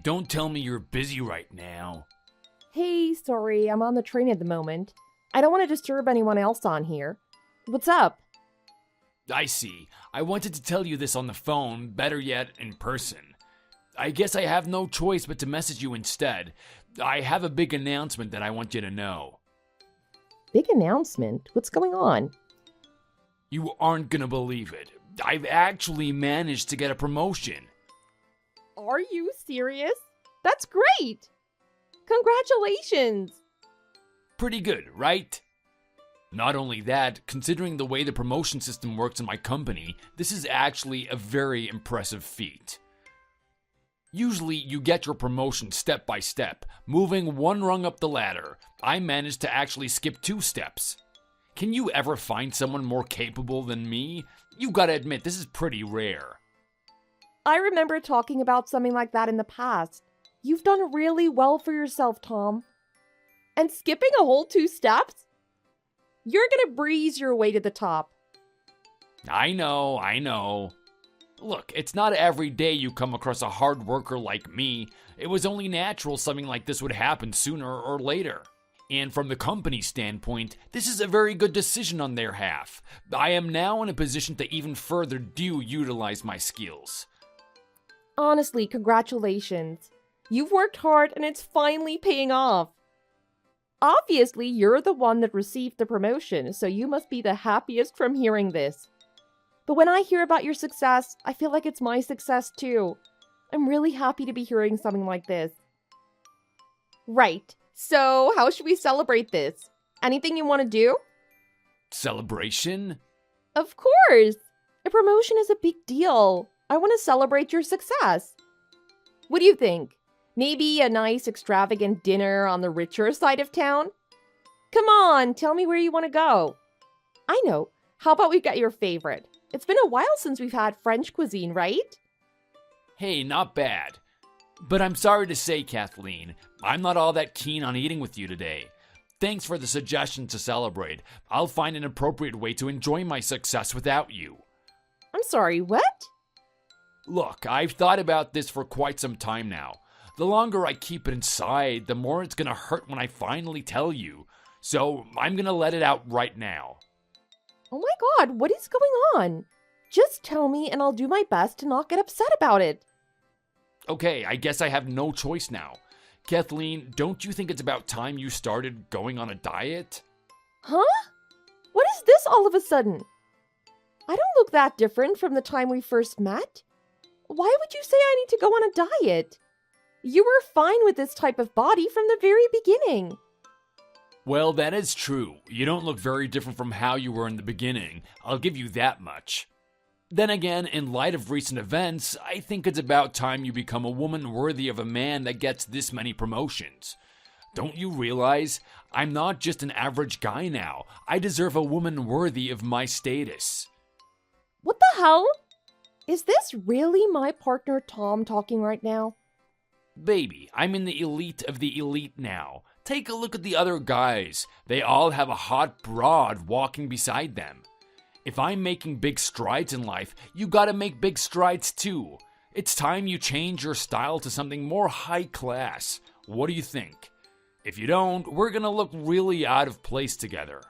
don't tell me you're busy right now. Hey, sorry, I'm on the train at the moment. I don't want to disturb anyone else on here. What's up? I see. I wanted to tell you this on the phone, better yet, in person. I guess I have no choice but to message you instead. I have a big announcement that I want you to know. Big announcement? What's going on? You aren't gonna believe it. I've actually managed to get a promotion. Are you serious? That's great! Congratulations! Pretty good, right? Not only that, considering the way the promotion system works in my company, this is actually a very impressive feat. Usually, you get your promotion step by step, moving one rung up the ladder. I managed to actually skip 2 steps. Can you ever find someone more capable than me? You gotta admit, this is pretty rare. I remember talking about something like that in the past. You've done really well for yourself, Tom. And skipping a whole 2 steps? You're gonna breeze your way to the top. I know. Look, it's not every day you come across a hard worker like me. It was only natural something like this would happen sooner or later. And from the company's standpoint, this is a very good decision on their half. I am now in a position to even further utilize my skills. Honestly, congratulations. You've worked hard and it's finally paying off. Obviously, you're the one that received the promotion, so you must be the happiest from hearing this. But when I hear about your success, I feel like it's my success too. I'm really happy to be hearing something like this. Right, so how should we celebrate this? Anything you want to do? Celebration? Of course! A promotion is a big deal. I want to celebrate your success. What do you think? Maybe a nice extravagant dinner on the richer side of town? Come on, tell me where you want to go. I know. How about we get your favorite? It's been a while since we've had French cuisine, right? Hey, not bad. But I'm sorry to say, Kathleen, I'm not all that keen on eating with you today. Thanks for the suggestion to celebrate. I'll find an appropriate way to enjoy my success without you. I'm sorry, what? Look, I've thought about this for quite some time now. The longer I keep it inside, the more it's gonna hurt when I finally tell you. So I'm gonna let it out right now. Oh my god, what is going on? Just tell me and I'll do my best to not get upset about it. Okay, I guess I have no choice now. Kathleen, don't you think it's about time you started going on a diet? Huh? What is this all of a sudden? I don't look that different from the time we first met. Why would you say I need to go on a diet? You were fine with this type of body from the very beginning. Well, that is true. You don't look very different from how you were in the beginning. I'll give you that much. Then again, in light of recent events, I think it's about time you become a woman worthy of a man that gets this many promotions. Don't you realize? I'm not just an average guy now. I deserve a woman worthy of my status. What the hell? Is this really my partner Tom talking right now? Baby, I'm in the elite of the elite now. Take a look at the other guys. They all have a hot broad walking beside them. If I'm making big strides in life, you gotta make big strides too. It's time you change your style to something more high class. What do you think? If you don't, we're gonna look really out of place together.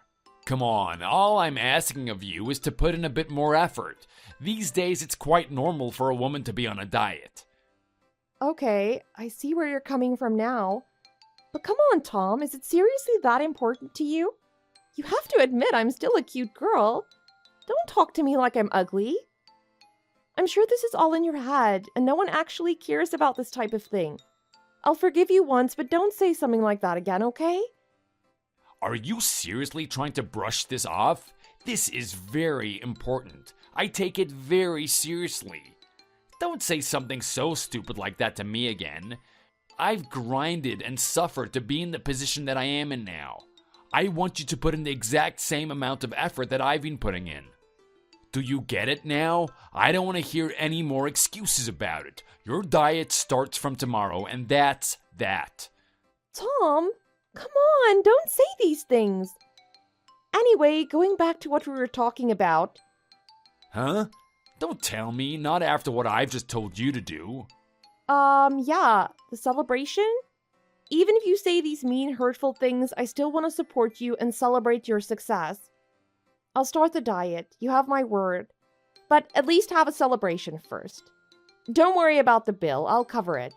Come on, all I'm asking of you is to put in a bit more effort. These days, it's quite normal for a woman to be on a diet. Okay, I see where you're coming from now. But come on, Tom, is it seriously that important to you? You have to admit I'm still a cute girl. Don't talk to me like I'm ugly. I'm sure this is all in your head, and no one actually cares about this type of thing. I'll forgive you once, but don't say something like that again, okay? Are you seriously trying to brush this off? This is very important. I take it very seriously. Don't say something so stupid like that to me again. I've grinded and suffered to be in the position that I am in now. I want you to put in the exact same amount of effort that I've been putting in. Do you get it now? I don't want to hear any more excuses about it. Your diet starts from tomorrow, and that's that. Tom, come on, don't say these things. Anyway, going back to what we were talking about. Huh? Don't tell me, not after what I've just told you to do. Yeah, the celebration? Even if you say these mean, hurtful things, I still want to support you and celebrate your success. I'll start the diet, you have my word. But at least have a celebration first. Don't worry about the bill, I'll cover it.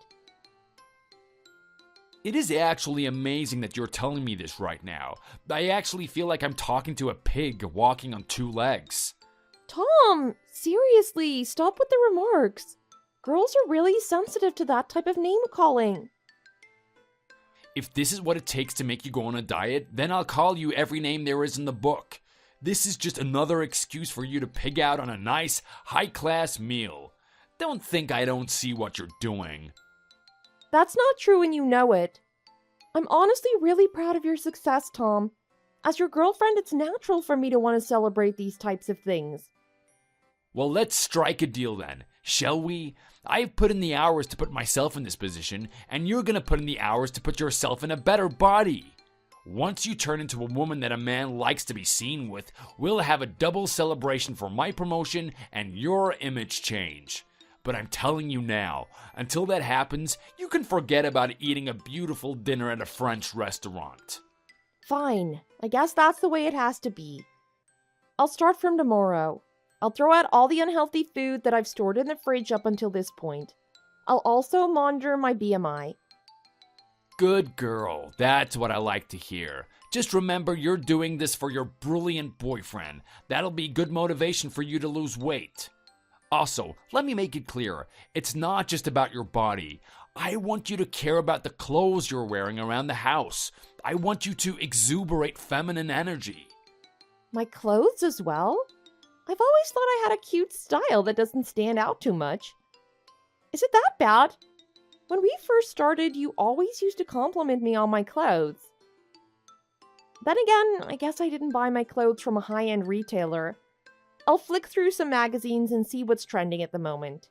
It is actually amazing that you're telling me this right now. I actually feel like I'm talking to a pig walking on two legs. Tom, seriously, stop with the remarks. Girls are really sensitive to that type of name-calling. If this is what it takes to make you go on a diet, then I'll call you every name there is in the book. This is just another excuse for you to pig out on a nice, high-class meal. Don't think I don't see what you're doing. That's not true and you know it. I'm honestly really proud of your success, Tom. As your girlfriend, it's natural for me to want to celebrate these types of things. Well, let's strike a deal then, shall we? I've put in the hours to put myself in this position, and you're gonna put in the hours to put yourself in a better body. Once you turn into a woman that a man likes to be seen with, we'll have a double celebration for my promotion and your image change. But I'm telling you now, until that happens, you can forget about eating a beautiful dinner at a French restaurant. Fine, I guess that's the way it has to be. I'll start from tomorrow. I'll throw out all the unhealthy food that I've stored in the fridge up until this point. I'll also monitor my BMI. Good girl, that's what I like to hear. Just remember you're doing this for your brilliant boyfriend. That'll be good motivation for you to lose weight. Also, let me make it clear, it's not just about your body. I want you to care about the clothes you're wearing around the house. I want you to exuberate feminine energy. My clothes as well? I've always thought I had a cute style that doesn't stand out too much. Is it that bad? When we first started, you always used to compliment me on my clothes. Then again, I guess I didn't buy my clothes from a high-end retailer. I'll flick through some magazines and see what's trending at the moment.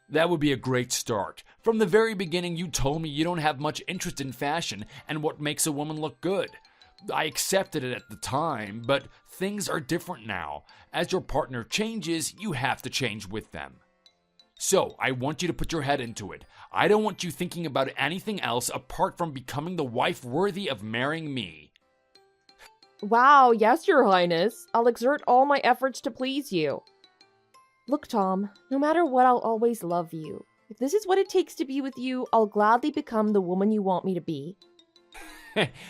That would be a great start. From the very beginning, you told me you don't have much interest in fashion and what makes a woman look good. I accepted it at the time, but things are different now. As your partner changes, you have to change with them. So, I want you to put your head into it. I don't want you thinking about anything else apart from becoming the wife worthy of marrying me. Wow, yes, Your Highness. I'll exert all my efforts to please you. Look, Tom, no matter what, I'll always love you. If this is what it takes to be with you, I'll gladly become the woman you want me to be.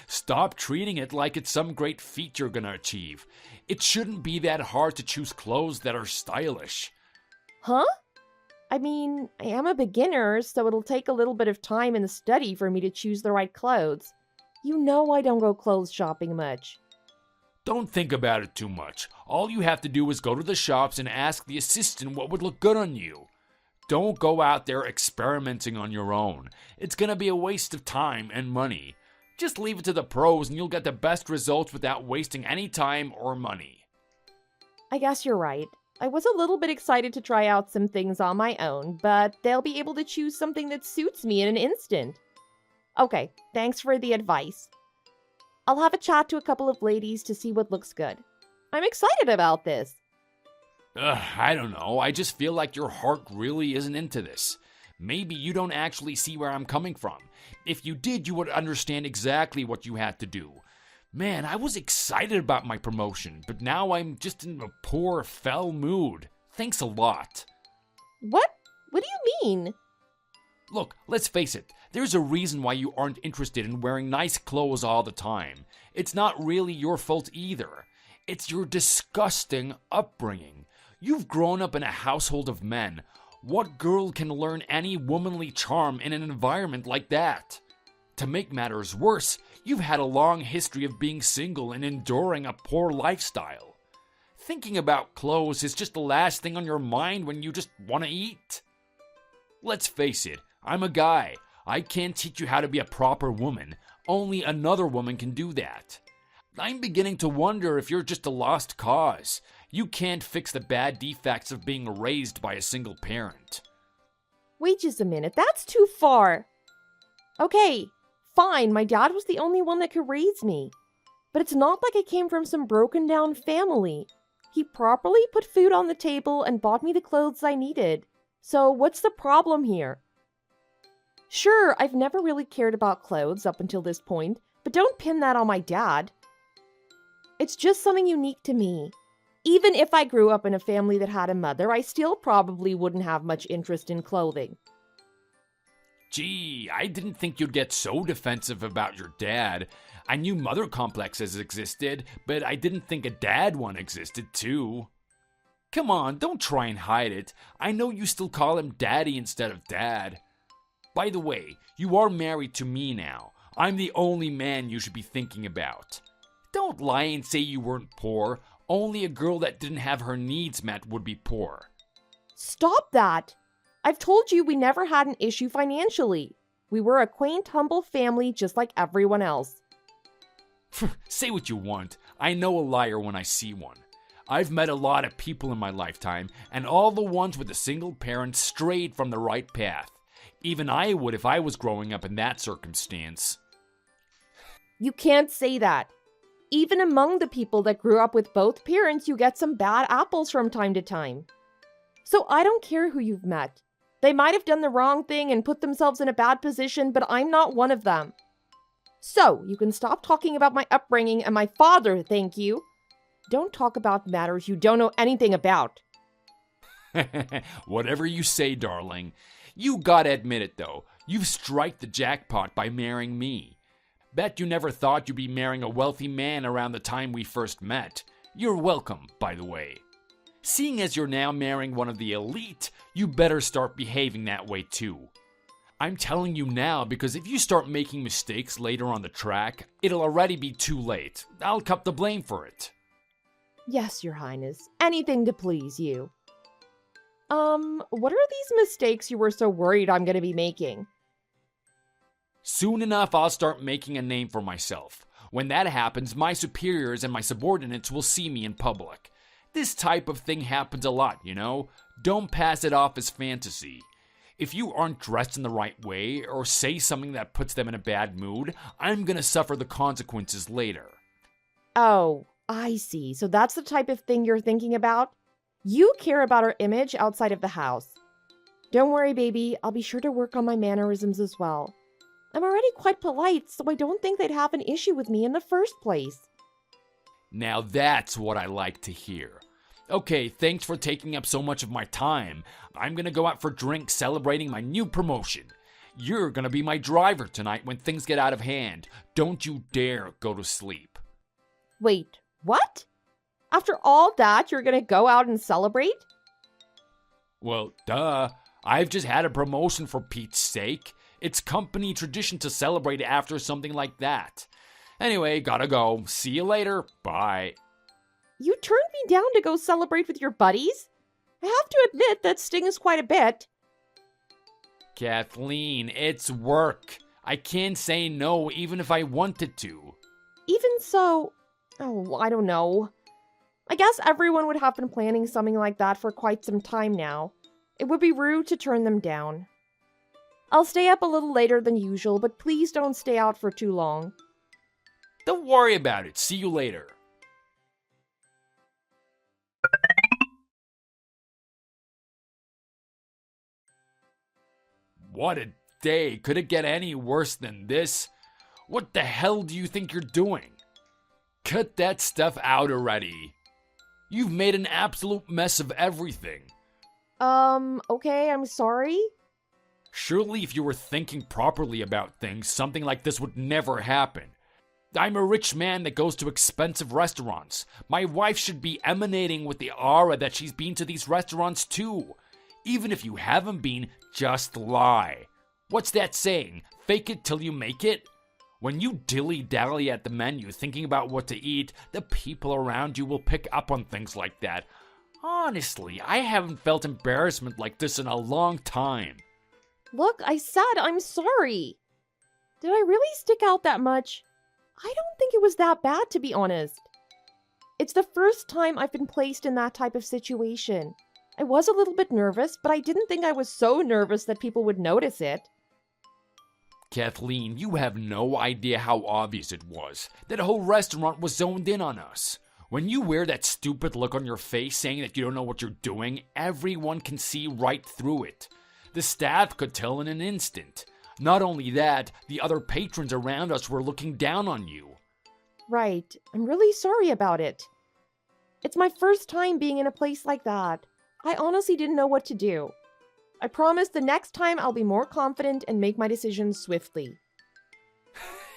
Stop treating it like it's some great feat you're gonna achieve. It shouldn't be that hard to choose clothes that are stylish. Huh? I mean, I am a beginner, so it'll take a little bit of time in the study for me to choose the right clothes. You know I don't go clothes shopping much. Don't think about it too much. All you have to do is go to the shops and ask the assistant what would look good on you. Don't go out there experimenting on your own. It's gonna be a waste of time and money. Just leave it to the pros and you'll get the best results without wasting any time or money. I guess you're right. I was a little bit excited to try out some things on my own, but they'll be able to choose something that suits me in an instant. Okay, thanks for the advice. I'll have a chat to a couple of ladies to see what looks good. I'm excited about this. I don't know. I just feel like your heart really isn't into this. Maybe you don't actually see where I'm coming from. If you did, you would understand exactly what you had to do. Man, I was excited about my promotion, but now I'm just in a poor, fell mood. Thanks a lot. What? What do you mean? Look, let's face it. There's a reason why you aren't interested in wearing nice clothes all the time. It's not really your fault either. It's your disgusting upbringing. You've grown up in a household of men. What girl can learn any womanly charm in an environment like that? To make matters worse, you've had a long history of being single and enduring a poor lifestyle. Thinking about clothes is just the last thing on your mind when you just want to eat. Let's face it, I'm a guy. I can't teach you how to be a proper woman. Only another woman can do that. I'm beginning to wonder if you're just a lost cause. You can't fix the bad defects of being raised by a single parent. Wait just a minute, that's too far. Okay, fine, my dad was the only one that could raise me. But it's not like I came from some broken down family. He properly put food on the table and bought me the clothes I needed. So what's the problem here? Sure, I've never really cared about clothes up until this point, but don't pin that on my dad. It's just something unique to me. Even if I grew up in a family that had a mother, I still probably wouldn't have much interest in clothing. Gee, I didn't think you'd get so defensive about your dad. I knew mother complexes existed, but I didn't think a dad one existed too. Come on, don't try and hide it. I know you still call him daddy instead of dad. By the way, you are married to me now. I'm the only man you should be thinking about. Don't lie and say you weren't poor. Only a girl that didn't have her needs met would be poor. Stop that! I've told you we never had an issue financially. We were a quaint, humble family just like everyone else. Say what you want. I know a liar when I see one. I've met a lot of people in my lifetime, and all the ones with a single parent strayed from the right path. Even I would if I was growing up in that circumstance. You can't say that. Even among the people that grew up with both parents, you get some bad apples from time to time. So I don't care who you've met. They might have done the wrong thing and put themselves in a bad position, but I'm not one of them. So, you can stop talking about my upbringing and my father, thank you. Don't talk about matters you don't know anything about. Whatever you say, darling. You gotta admit it, though. You've striked the jackpot by marrying me. Bet you never thought you'd be marrying a wealthy man around the time we first met. You're welcome, by the way. Seeing as you're now marrying one of the elite, you better start behaving that way too. I'm telling you now because if you start making mistakes later on the track, it'll already be too late. I'll cut the blame for it. Yes, Your Highness. Anything to please you. What are these mistakes you were so worried I'm gonna be making? Soon enough, I'll start making a name for myself. When that happens, my superiors and my subordinates will see me in public. This type of thing happens a lot, you know? Don't pass it off as fantasy. If you aren't dressed in the right way, or say something that puts them in a bad mood, I'm gonna suffer the consequences later. Oh, I see. So that's the type of thing you're thinking about? You care about our image outside of the house. Don't worry, baby. I'll be sure to work on my mannerisms as well. I'm already quite polite, so I don't think they'd have an issue with me in the first place. Now that's what I like to hear. Okay, thanks for taking up so much of my time. I'm gonna go out for drinks celebrating my new promotion. You're gonna be my driver tonight when things get out of hand. Don't you dare go to sleep. Wait, what? After all that, you're gonna go out and celebrate? Well, duh. I've just had a promotion for Pete's sake. It's company tradition to celebrate after something like that. Anyway, gotta go. See you later. Bye. You turned me down to go celebrate with your buddies? I have to admit that stings quite a bit. Kathleen, it's work. I can't say no even if I wanted to. Even so, I don't know. I guess everyone would have been planning something like that for quite some time now. It would be rude to turn them down. I'll stay up a little later than usual, but please don't stay out for too long. Don't worry about it. See you later. What a day. Could it get any worse than this? What the hell do you think you're doing? Cut that stuff out already. You've made an absolute mess of everything. Okay, I'm sorry. Surely if you were thinking properly about things, something like this would never happen. I'm a rich man that goes to expensive restaurants. My wife should be emanating with the aura that she's been to these restaurants too. Even if you haven't been, just lie. What's that saying? Fake it till you make it? When you dilly-dally at the menu thinking about what to eat, the people around you will pick up on things like that. Honestly, I haven't felt embarrassment like this in a long time. Look, I said I'm sorry. Did I really stick out that much? I don't think it was that bad, to be honest. It's the first time I've been placed in that type of situation. I was a little bit nervous, but I didn't think I was so nervous that people would notice it. Kathleen, you have no idea how obvious it was. That whole restaurant was zoned in on us. When you wear that stupid look on your face saying that you don't know what you're doing, everyone can see right through it. The staff could tell in an instant. Not only that, the other patrons around us were looking down on you. Right. I'm really sorry about it. It's my first time being in a place like that. I honestly didn't know what to do. I promise the next time I'll be more confident and make my decisions swiftly.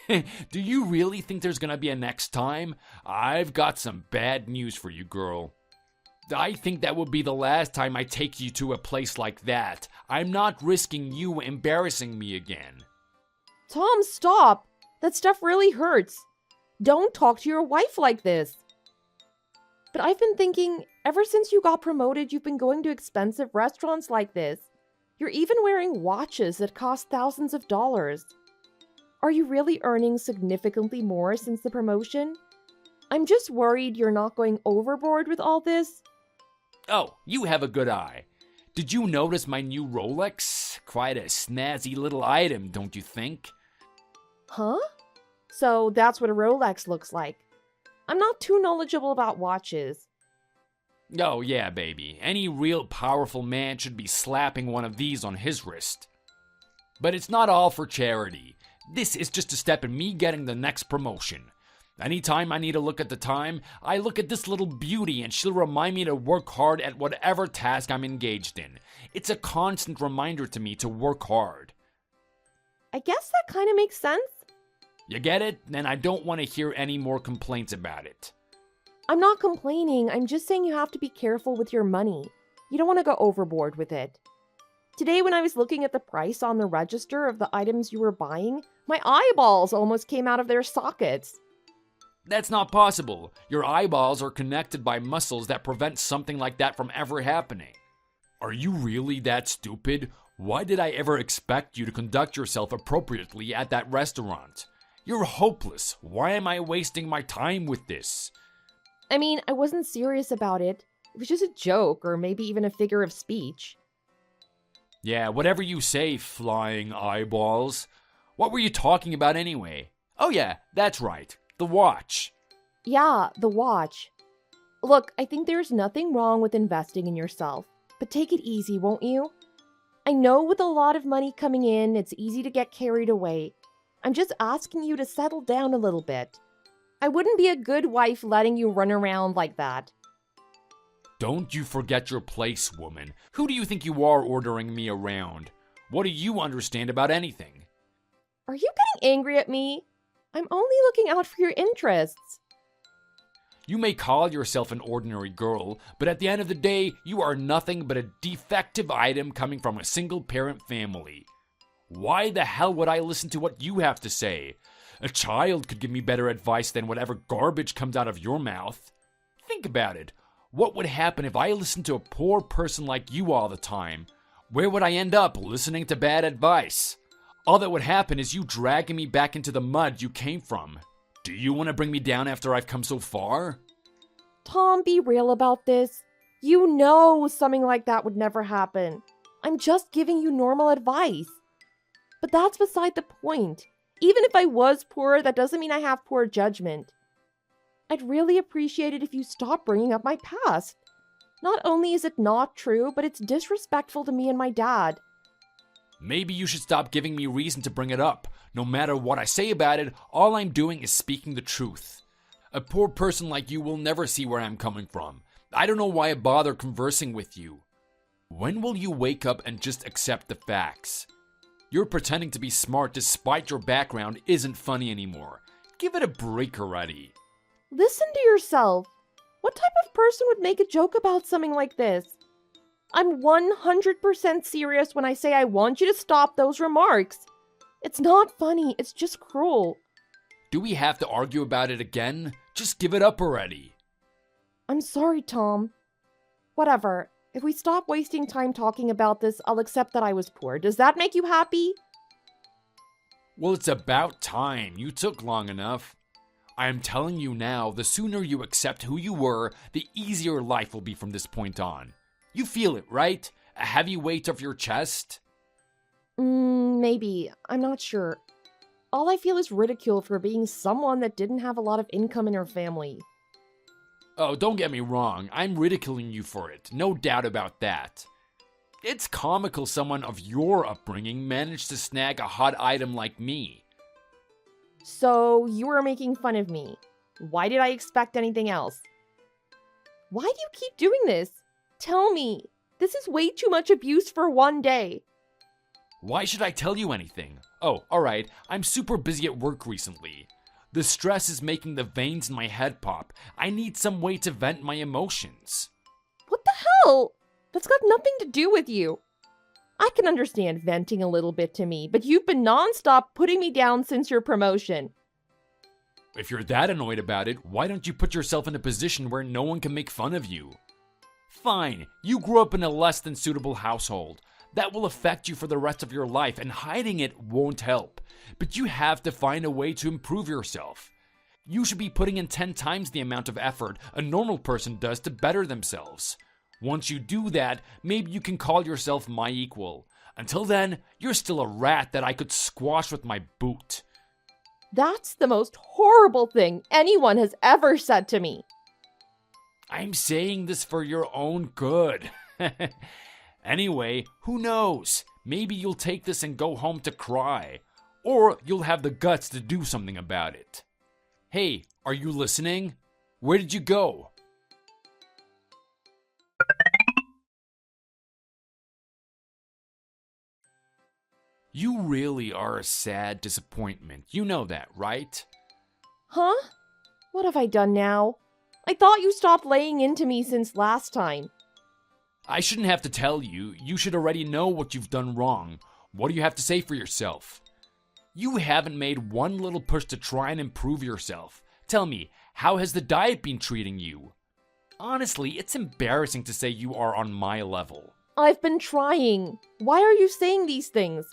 Do you really think there's gonna be a next time? I've got some bad news for you, girl. I think that will be the last time I take you to a place like that. I'm not risking you embarrassing me again. Tom, stop! That stuff really hurts. Don't talk to your wife like this. But I've been thinking, ever since you got promoted, you've been going to expensive restaurants like this. You're even wearing watches that cost thousands of dollars. Are you really earning significantly more since the promotion? I'm just worried you're not going overboard with all this. Oh, you have a good eye. Did you notice my new Rolex? Quite a snazzy little item, don't you think? Huh? So that's what a Rolex looks like. I'm not too knowledgeable about watches. Oh yeah, baby. Any real powerful man should be slapping one of these on his wrist. But it's not all for charity. This is just a step in me getting the next promotion. Anytime I need to look at the time, I look at this little beauty and she'll remind me to work hard at whatever task I'm engaged in. It's a constant reminder to me to work hard. I guess that kind of makes sense. You get it? Then I don't want to hear any more complaints about it. I'm not complaining, I'm just saying you have to be careful with your money. You don't want to go overboard with it. Today when I was looking at the price on the register of the items you were buying, my eyeballs almost came out of their sockets. That's not possible. Your eyeballs are connected by muscles that prevent something like that from ever happening. Are you really that stupid? Why did I ever expect you to conduct yourself appropriately at that restaurant? You're hopeless. Why am I wasting my time with this? I mean, I wasn't serious about it. It was just a joke, or maybe even a figure of speech. Yeah, whatever you say, flying eyeballs. What were you talking about anyway? Oh yeah, that's right. The watch. Yeah, the watch. Look, I think there's nothing wrong with investing in yourself, but take it easy, won't you? I know with a lot of money coming in, it's easy to get carried away. I'm just asking you to settle down a little bit. I wouldn't be a good wife letting you run around like that. Don't you forget your place, woman. Who do you think you are ordering me around? What do you understand about anything? Are you getting angry at me? I'm only looking out for your interests. You may call yourself an ordinary girl, but at the end of the day, you are nothing but a defective item coming from a single-parent family. Why the hell would I listen to what you have to say? A child could give me better advice than whatever garbage comes out of your mouth. Think about it. What would happen if I listened to a poor person like you all the time? Where would I end up listening to bad advice? All that would happen is you dragging me back into the mud you came from. Do you want to bring me down after I've come so far? Tom, be real about this. You know something like that would never happen. I'm just giving you normal advice. But that's beside the point. Even if I was poor, that doesn't mean I have poor judgment. I'd really appreciate it if you stop bringing up my past. Not only is it not true, but it's disrespectful to me and my dad. Maybe you should stop giving me reason to bring it up. No matter what I say about it, all I'm doing is speaking the truth. A poor person like you will never see where I'm coming from. I don't know why I bother conversing with you. When will you wake up and just accept the facts? You're pretending to be smart despite your background isn't funny anymore. Give it a break already. Listen to yourself. What type of person would make a joke about something like this? I'm 100% serious when I say I want you to stop those remarks. It's not funny, it's just cruel. Do we have to argue about it again? Just give it up already. I'm sorry, Tom. Whatever. If we stop wasting time talking about this, I'll accept that I was poor. Does that make you happy? Well, it's about time. You took long enough. I am telling you now, the sooner you accept who you were, the easier life will be from this point on. You feel it, right? A heavy weight off your chest? Maybe. I'm not sure. All I feel is ridicule for being someone that didn't have a lot of income in her family. Oh, don't get me wrong. I'm ridiculing you for it. No doubt about that. It's comical someone of your upbringing managed to snag a hot item like me. So, you were making fun of me. Why did I expect anything else? Why do you keep doing this? Tell me. This is way too much abuse for one day. Why should I tell you anything? Oh, alright, I'm super busy at work recently. The stress is making the veins in my head pop. I need some way to vent my emotions. What the hell? That's got nothing to do with you. I can understand venting a little bit to me, but you've been nonstop putting me down since your promotion. If you're that annoyed about it, why don't you put yourself in a position where no one can make fun of you? Fine, you grew up in a less than suitable household. That will affect you for the rest of your life, and hiding it won't help. But you have to find a way to improve yourself. You should be putting in 10 times the amount of effort a normal person does to better themselves. Once you do that, maybe you can call yourself my equal. Until then, you're still a rat that I could squash with my boot. That's the most horrible thing anyone has ever said to me. I'm saying this for your own good. Anyway, who knows? Maybe you'll take this and go home to cry. Or you'll have the guts to do something about it. Hey, are you listening? Where did you go? You really are a sad disappointment. You know that, right? Huh? What have I done now? I thought you stopped laying into me since last time. I shouldn't have to tell you. You should already know what you've done wrong. What do you have to say for yourself? You haven't made one little push to try and improve yourself. Tell me, how has the diet been treating you? Honestly, it's embarrassing to say you are on my level. I've been trying. Why are you saying these things?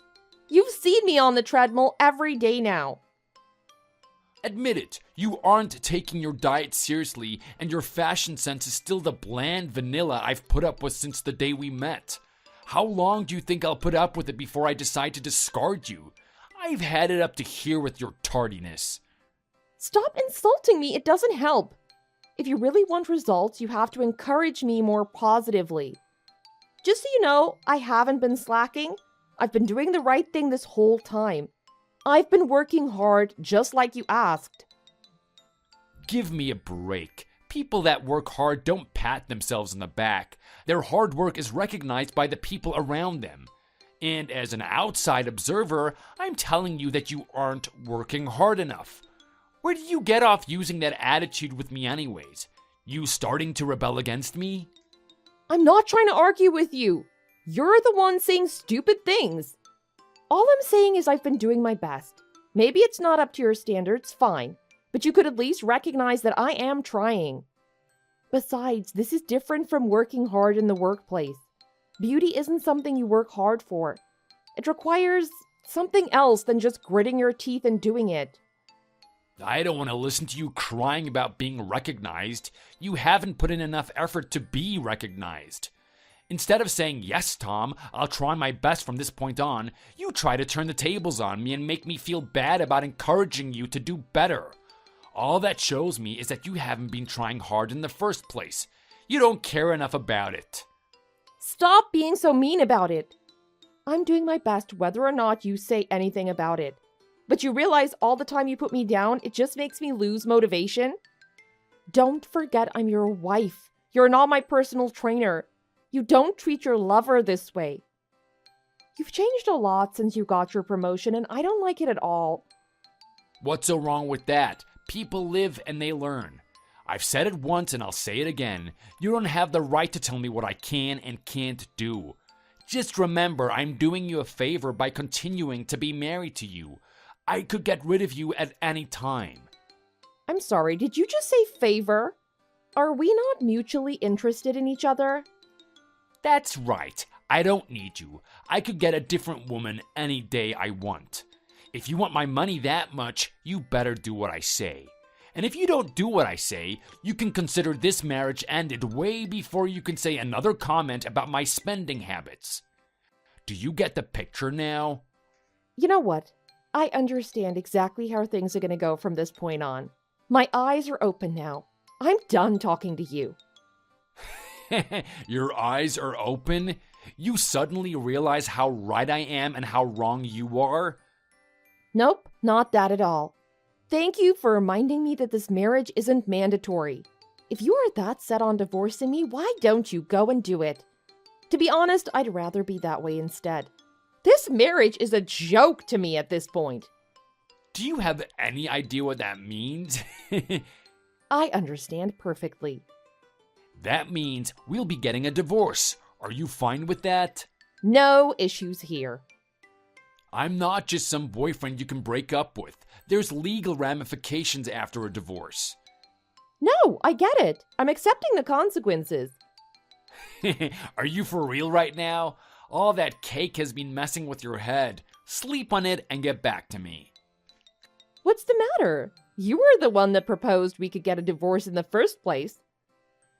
You've seen me on the treadmill every day now. Admit it, you aren't taking your diet seriously, and your fashion sense is still the bland vanilla I've put up with since the day we met. How long do you think I'll put up with it before I decide to discard you? I've had it up to here with your tardiness. Stop insulting me, it doesn't help. If you really want results, you have to encourage me more positively. Just so you know, I haven't been slacking. I've been doing the right thing this whole time. I've been working hard, just like you asked. Give me a break. People that work hard don't pat themselves on the back. Their hard work is recognized by the people around them. And as an outside observer, I'm telling you that you aren't working hard enough. Where did you get off using that attitude with me anyways? You starting to rebel against me? I'm not trying to argue with you. You're the one saying stupid things. All I'm saying is I've been doing my best. Maybe it's not up to your standards, fine. But you could at least recognize that I am trying. Besides, this is different from working hard in the workplace. Beauty isn't something you work hard for. It requires something else than just gritting your teeth and doing it. I don't want to listen to you crying about being recognized. You haven't put in enough effort to be recognized. Instead of saying, yes, Tom, I'll try my best from this point on, you try to turn the tables on me and make me feel bad about encouraging you to do better. All that shows me is that you haven't been trying hard in the first place. You don't care enough about it. Stop being so mean about it. I'm doing my best whether or not you say anything about it. But you realize all the time you put me down, it just makes me lose motivation? Don't forget I'm your wife. You're not my personal trainer. You don't treat your lover this way. You've changed a lot since you got your promotion, and I don't like it at all. What's so wrong with that? People live and they learn. I've said it once and I'll say it again. You don't have the right to tell me what I can and can't do. Just remember, I'm doing you a favor by continuing to be married to you. I could get rid of you at any time. I'm sorry, did you just say favor? Are we not mutually interested in each other? That's right. I don't need you. I could get a different woman any day I want. If you want my money that much, you better do what I say. And if you don't do what I say, you can consider this marriage ended way before you can say another comment about my spending habits. Do you get the picture now? You know what? I understand exactly how things are going to go from this point on. My eyes are open now. I'm done talking to you. Your eyes are open? You suddenly realize how right I am and how wrong you are? Nope, not that at all. Thank you for reminding me that this marriage isn't mandatory. If you are that set on divorcing me, why don't you go and do it? To be honest, I'd rather be that way instead. This marriage is a joke to me at this point. Do you have any idea what that means? I understand perfectly. That means we'll be getting a divorce. Are you fine with that? No issues here. I'm not just some boyfriend you can break up with. There's legal ramifications after a divorce. No, I get it. I'm accepting the consequences. Are you for real right now? All that cake has been messing with your head. Sleep on it and get back to me. What's the matter? You were the one that proposed we could get a divorce in the first place.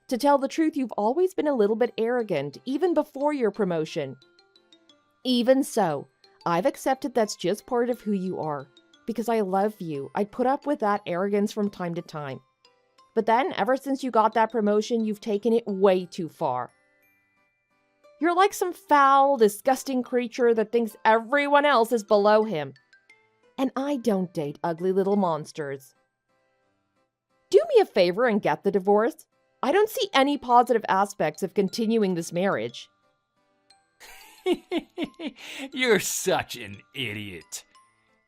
To tell the truth, you've always been a little bit arrogant, even before your promotion. Even so, I've accepted that's just part of who you are. Because I love you, I'd put up with that arrogance from time to time. But then, ever since you got that promotion, you've taken it way too far. You're like some foul, disgusting creature that thinks everyone else is below him. And I don't date ugly little monsters. Do me a favor and get the divorce. I don't see any positive aspects of continuing this marriage. You're such an idiot.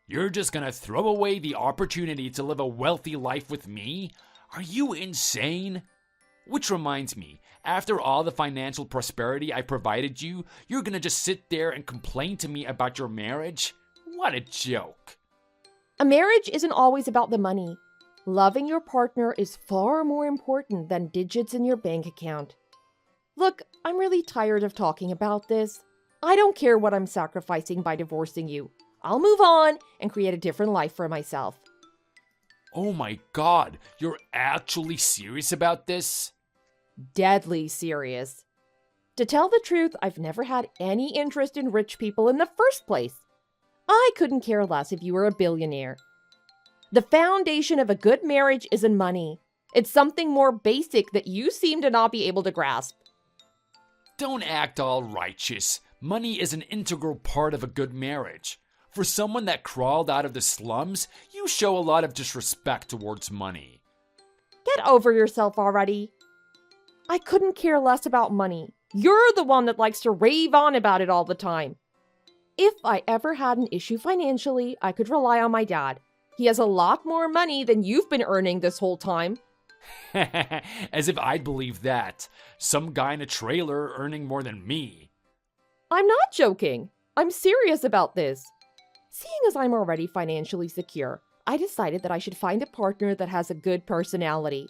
You're just gonna throw away the opportunity to live a wealthy life with me? Are you insane? Which reminds me, after all the financial prosperity I provided you, you're gonna just sit there and complain to me about your marriage? What a joke. A marriage isn't always about the money. Loving your partner is far more important than digits in your bank account. Look, I'm really tired of talking about this. I don't care what I'm sacrificing by divorcing you. I'll move on and create a different life for myself. Oh my god, you're actually serious about this? Deadly serious. To tell the truth, I've never had any interest in rich people in the first place. I couldn't care less if you were a billionaire. The foundation of a good marriage isn't money. It's something more basic that you seem to not be able to grasp. Don't act all righteous. Money is an integral part of a good marriage. For someone that crawled out of the slums, you show a lot of disrespect towards money. Get over yourself already. I couldn't care less about money. You're the one that likes to rave on about it all the time. If I ever had an issue financially, I could rely on my dad. He has a lot more money than you've been earning this whole time. As if I'd believe that. Some guy in a trailer earning more than me. I'm not joking. I'm serious about this. Seeing as I'm already financially secure, I decided that I should find a partner that has a good personality.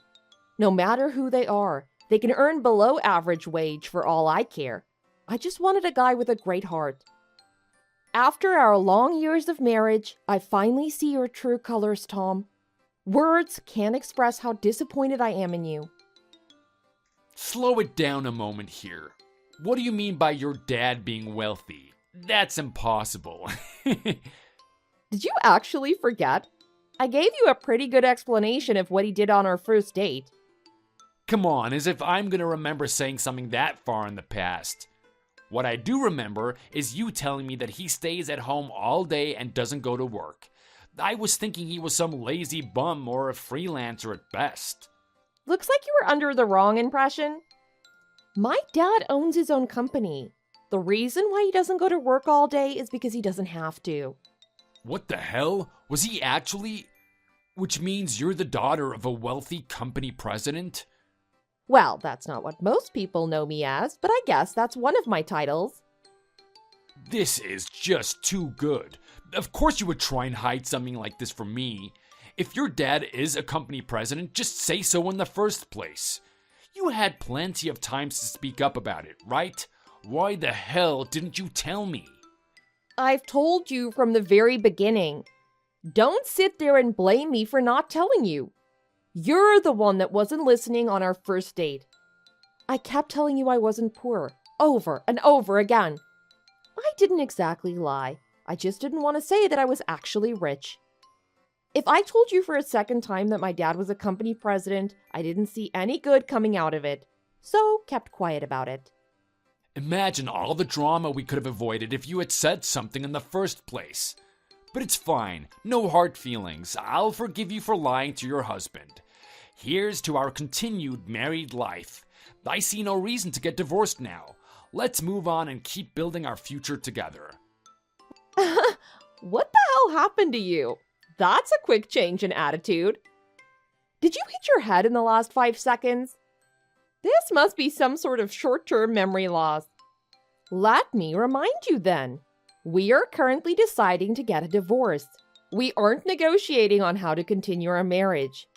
No matter who they are, they can earn below average wage for all I care. I just wanted a guy with a great heart. After our long years of marriage, I finally see your true colors, Tom. Words can't express how disappointed I am in you. Slow it down a moment here. What do you mean by your dad being wealthy? That's impossible. Did you actually forget? I gave you a pretty good explanation of what he did on our first date. Come on, as if I'm gonna remember saying something that far in the past. What I do remember is you telling me that he stays at home all day and doesn't go to work. I was thinking he was some lazy bum or a freelancer at best. Looks like you were under the wrong impression. My dad owns his own company. The reason why he doesn't go to work all day is because he doesn't have to. What the hell? Was he actually? Which means you're the daughter of a wealthy company president? Well, that's not what most people know me as, but I guess that's one of my titles. This is just too good. Of course you would try and hide something like this from me. If your dad is a company president, just say so in the first place. You had plenty of times to speak up about it, right? Why the hell didn't you tell me? I've told you from the very beginning. Don't sit there and blame me for not telling you. You're the one that wasn't listening on our first date. I kept telling you I wasn't poor, over and over again. I didn't exactly lie. I just didn't want to say that I was actually rich. If I told you for a second time that my dad was a company president, I didn't see any good coming out of it, so kept quiet about it. Imagine all the drama we could have avoided if you had said something in the first place. But it's fine, no hard feelings. I'll forgive you for lying to your husband. Here's to our continued married life. I see no reason to get divorced now. Let's move on and keep building our future together. What the hell happened to you? That's a quick change in attitude. Did you hit your head in the last 5 seconds? This must be some sort of short-term memory loss. Let me remind you then. We are currently deciding to get a divorce. We aren't negotiating on how to continue our marriage.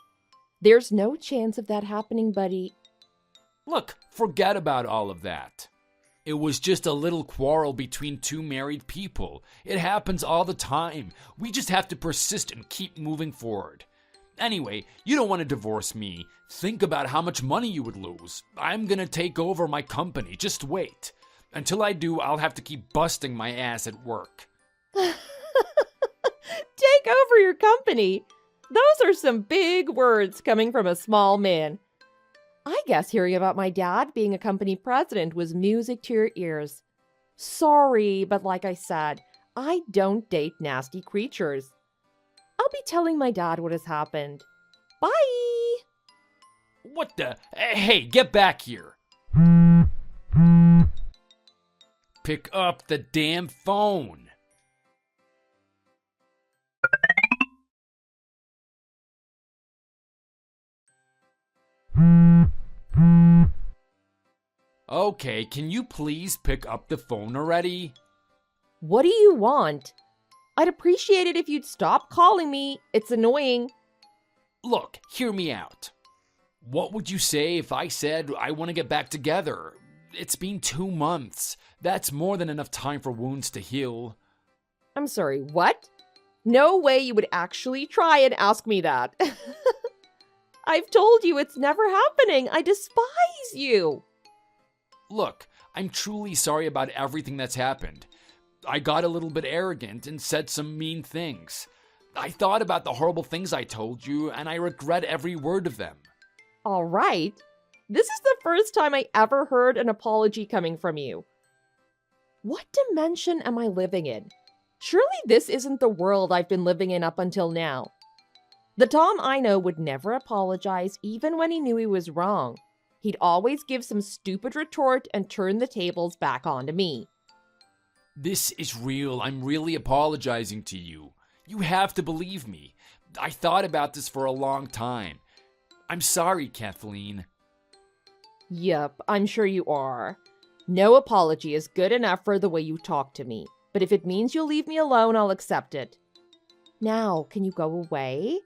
There's no chance of that happening, buddy. Look, forget about all of that. It was just a little quarrel between two married people. It happens all the time. We just have to persist and keep moving forward. Anyway, you don't want to divorce me. Think about how much money you would lose. I'm gonna take over my company. Just wait. Until I do, I'll have to keep busting my ass at work. Take over your company? Those are some big words coming from a small man. I guess hearing about my dad being a company president was music to your ears. Sorry, but like I said, I don't date nasty creatures. I'll be telling my dad what has happened. Bye! What the? Hey, get back here! Pick up the damn phone! Okay, can you please pick up the phone already? What do you want? I'd appreciate it if you'd stop calling me. It's annoying. Look, hear me out. What would you say if I said I want to get back together? It's been 2 months. That's more than enough time for wounds to heal. I'm sorry, what? No way you would actually try and ask me that. I've told you it's never happening. I despise you. Look, I'm truly sorry about everything that's happened. I got a little bit arrogant and said some mean things. I thought about the horrible things I told you, and I regret every word of them. All right. This is the first time I ever heard an apology coming from you. What dimension am I living in? Surely this isn't the world I've been living in up until now. The Tom I know would never apologize even when he knew he was wrong. He'd always give some stupid retort and turn the tables back onto me. This is real. I'm really apologizing to you. You have to believe me. I thought about this for a long time. I'm sorry, Kathleen. Yup, I'm sure you are. No apology is good enough for the way you talk to me. But if it means you'll leave me alone, I'll accept it. Now, can you go away?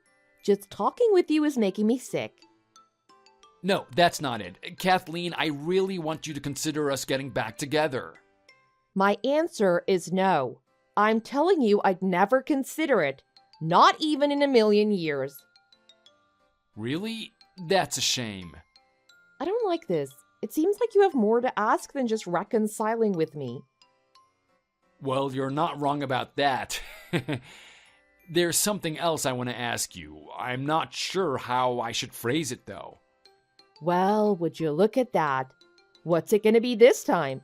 Just talking with you is making me sick. No, that's not it. Kathleen, I really want you to consider us getting back together. My answer is no. I'm telling you I'd never consider it. Not even in a million years. Really? That's a shame. I don't like this. It seems like you have more to ask than just reconciling with me. Well, you're not wrong about that. There's something else I want to ask you. I'm not sure how I should phrase it, though. Well, would you look at that? What's it going to be this time?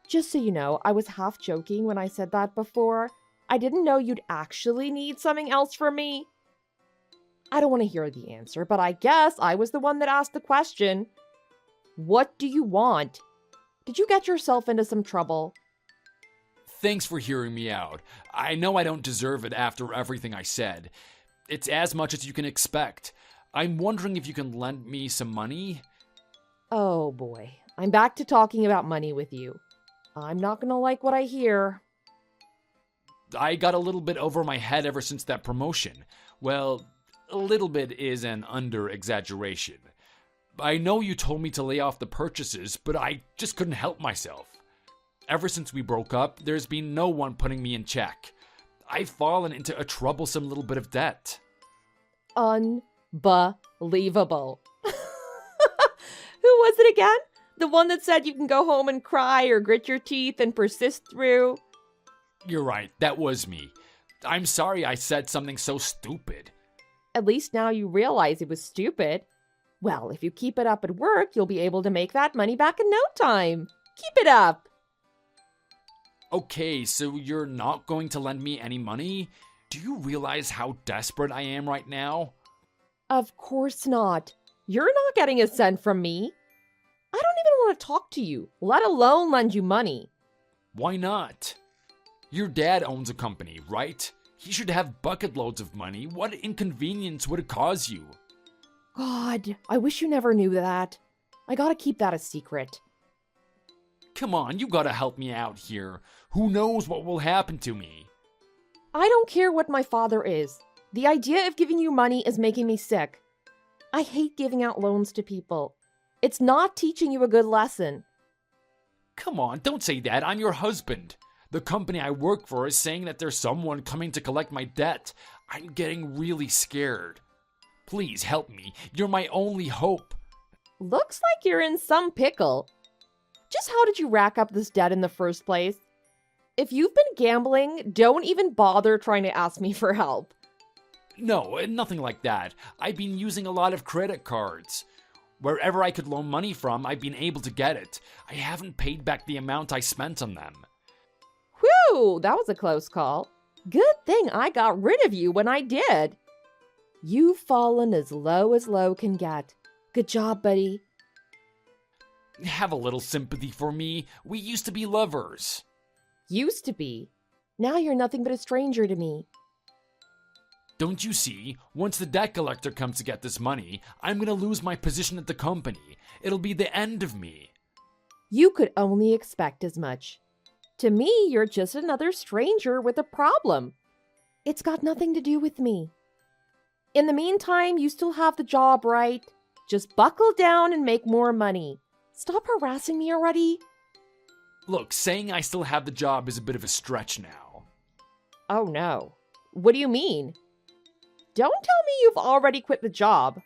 Just so you know, I was half joking when I said that before. I didn't know you'd actually need something else from me. I don't want to hear the answer, but I guess I was the one that asked the question. What do you want? Did you get yourself into some trouble? Thanks for hearing me out. I know I don't deserve it after everything I said. It's as much as you can expect. I'm wondering if you can lend me some money? Oh boy, I'm back to talking about money with you. I'm not gonna like what I hear. I got a little bit over my head ever since that promotion. Well, a little bit is an under-exaggeration. I know you told me to lay off the purchases, but I just couldn't help myself. Ever since we broke up, there's been no one putting me in check. I've fallen into a troublesome little bit of debt. Unbelievable. Who was it again? The one that said you can go home and cry or grit your teeth and persist through? You're right, that was me. I'm sorry I said something so stupid. At least now you realize it was stupid. Well, if you keep it up at work, you'll be able to make that money back in no time. Keep it up. Okay, so you're not going to lend me any money? Do you realize how desperate I am right now? Of course not. You're not getting a cent from me. I don't even want to talk to you, let alone lend you money. Why not? Your dad owns a company, right? He should have bucket loads of money. What inconvenience would it cause you? God, I wish you never knew that. I gotta keep that a secret. Come on, you gotta help me out here. Who knows what will happen to me? I don't care what my father is. The idea of giving you money is making me sick. I hate giving out loans to people. It's not teaching you a good lesson. Come on, don't say that. I'm your husband. The company I work for is saying that there's someone coming to collect my debt. I'm getting really scared. Please help me. You're my only hope. Looks like you're in some pickle. Just how did you rack up this debt in the first place? If you've been gambling, don't even bother trying to ask me for help. No, nothing like that. I've been using a lot of credit cards. Wherever I could loan money from, I've been able to get it. I haven't paid back the amount I spent on them. Whew, that was a close call. Good thing I got rid of you when I did. You've fallen as low can get. Good job, buddy. Have a little sympathy for me. We used to be lovers. Used to be. Now you're nothing but a stranger to me. Don't you see? Once the debt collector comes to get this money, I'm gonna lose my position at the company. It'll be the end of me. You could only expect as much. To me, you're just another stranger with a problem. It's got nothing to do with me. In the meantime, you still have the job, right? Just buckle down and make more money. Stop harassing me already. Look, saying I still have the job is a bit of a stretch now. Oh no. What do you mean? Don't tell me you've already quit the job.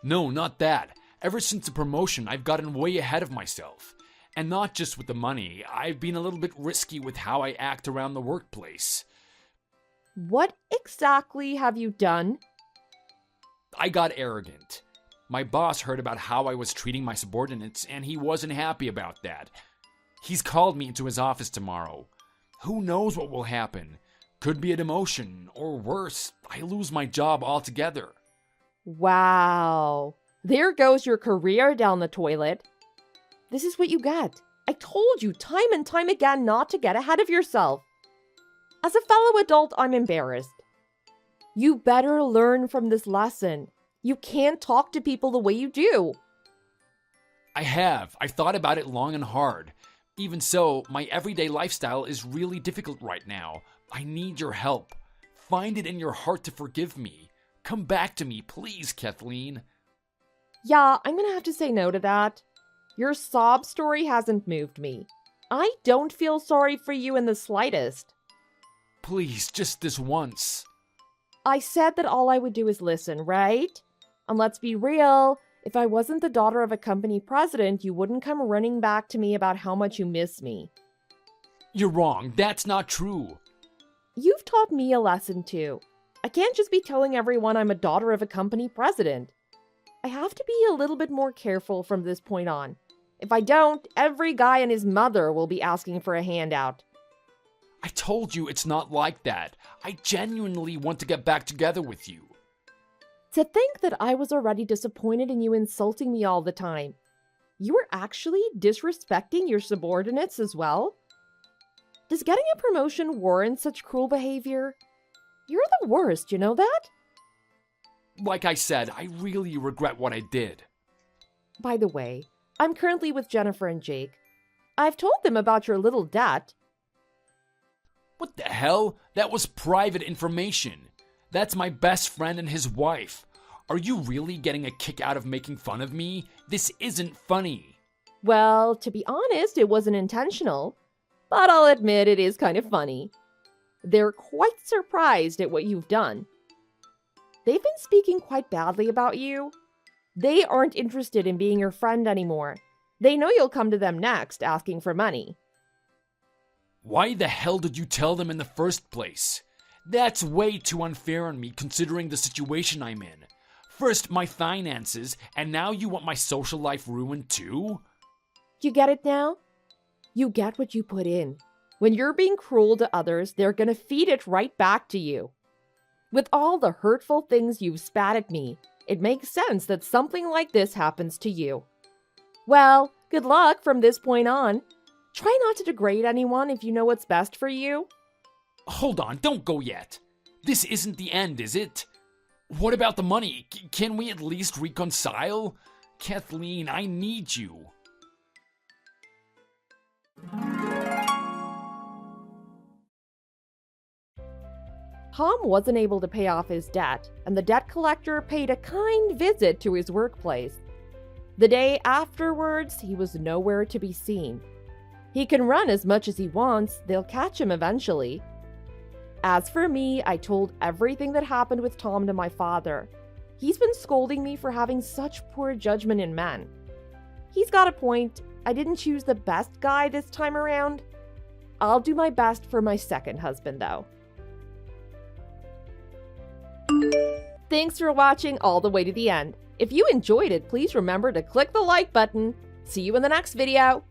No, not that. Ever since the promotion, I've gotten way ahead of myself. And not just with the money, I've been a little bit risky with how I act around the workplace. What exactly have you done? I got arrogant. My boss heard about how I was treating my subordinates, and he wasn't happy about that. He's called me into his office tomorrow. Who knows what will happen? Could be a demotion, or worse, I lose my job altogether. Wow. There goes your career down the toilet. This is what you get. I told you time and time again not to get ahead of yourself. As a fellow adult, I'm embarrassed. You better learn from this lesson. You can't talk to people the way you do. I have. I've thought about it long and hard. Even so, my everyday lifestyle is really difficult right now. I need your help. Find it in your heart to forgive me. Come back to me, please, Kathleen. Yeah, I'm gonna have to say no to that. Your sob story hasn't moved me. I don't feel sorry for you in the slightest. Please, just this once. I said that all I would do is listen, right? And let's be real, if I wasn't the daughter of a company president, you wouldn't come running back to me about how much you miss me. You're wrong. That's not true. You've taught me a lesson too. I can't just be telling everyone I'm a daughter of a company president. I have to be a little bit more careful from this point on. If I don't, every guy and his mother will be asking for a handout. I told you it's not like that. I genuinely want to get back together with you. To think that I was already disappointed in you insulting me all the time. You were actually disrespecting your subordinates as well? Does getting a promotion warrant such cruel behavior? You're the worst, you know that? Like I said, I really regret what I did. By the way, I'm currently with Jennifer and Jake. I've told them about your little debt. What the hell? That was private information. That's my best friend and his wife. Are you really getting a kick out of making fun of me? This isn't funny. Well, to be honest, it wasn't intentional. But I'll admit it is kind of funny. They're quite surprised at what you've done. They've been speaking quite badly about you. They aren't interested in being your friend anymore. They know you'll come to them next, asking for money. Why the hell did you tell them in the first place? That's way too unfair on me considering the situation I'm in. First my finances, and now you want my social life ruined too? You get it now? You get what you put in. When you're being cruel to others, they're gonna feed it right back to you. With all the hurtful things you've spat at me, it makes sense that something like this happens to you. Well, good luck from this point on. Try not to degrade anyone if you know what's best for you. Hold on, don't go yet. This isn't the end, is it? What about the money? Can we at least reconcile? Kathleen, I need you. Tom wasn't able to pay off his debt, and the debt collector paid a kind visit to his workplace. The day afterwards, he was nowhere to be seen. He can run as much as he wants, they'll catch him eventually. As for me, I told everything that happened with Tom to my father. He's been scolding me for having such poor judgment in men. He's got a point. I didn't choose the best guy this time around. I'll do my best for my second husband, though. Thanks for watching all the way to the end. If you enjoyed it, please remember to click the like button. See you in the next video.